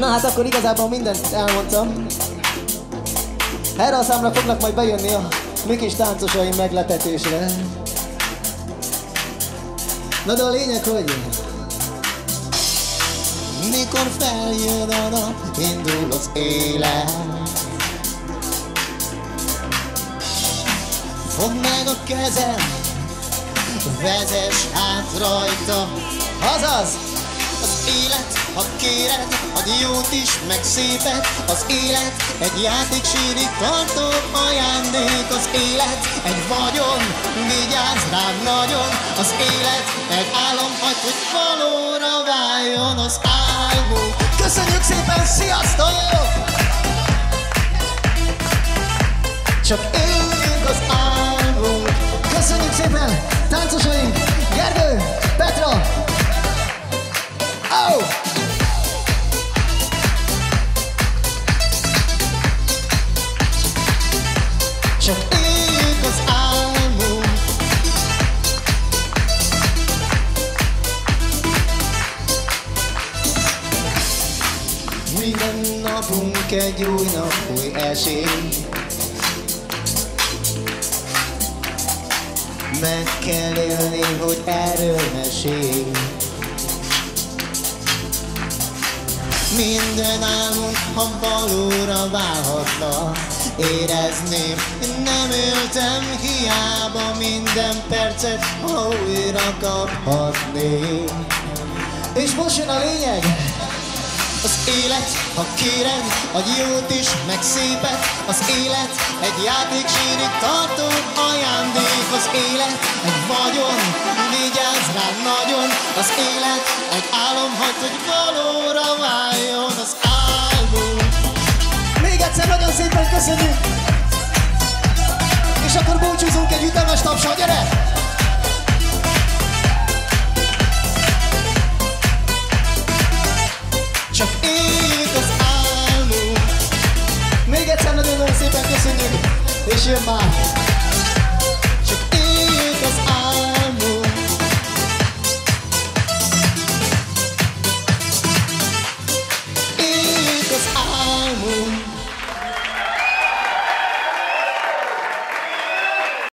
Na hát akkor igazából mindent elmondtam. Erre a számra fognak majd bejönni a mi kis táncosaim meglepetésre. Na de a lényeg, hogy mikor feljön a nap, indul az élet. Fogd meg a kezem, vezess át rajta. Azaz! Az élet, ha kéred, ad jót is, meg szépet. Az élet egy játéksírig tartó ajándék. Az élet egy vagyon, vigyázz rád nagyon. Az élet egy álom, hagyd, hogy valóra váljon az álmunk. Köszönjük szépen, sziasztok! Csak éljünk az álmunk. Köszönjük szépen, táncosaink! Gergő, Petra! Oh! Csak éljük az álmunk. Minden napunk egy új nap, új esély. Meg kell élni, hogy erről mesélj. Minden álmunk, ha valóra válhatna, érezném, nem éltem hiába minden percet, ha újra kaphatnék. És most jön a lényeg! Az élet, ha kéred, adj jót is, meg szépet. Az élet egy játéksírig tartó ajándék. Az élet egy vagyon, vigyázz rád nagyon. Az élet egy álom, hagyd, hogy valóra váljon az álmunk. Még egyszer nagyon szépen köszönjük! És akkor búcsúzunk egy ütemes tapsal, gyere! Csak éljük az álmunk. Még egyszer nagyon-nagyon szépen köszönjük, és jön már!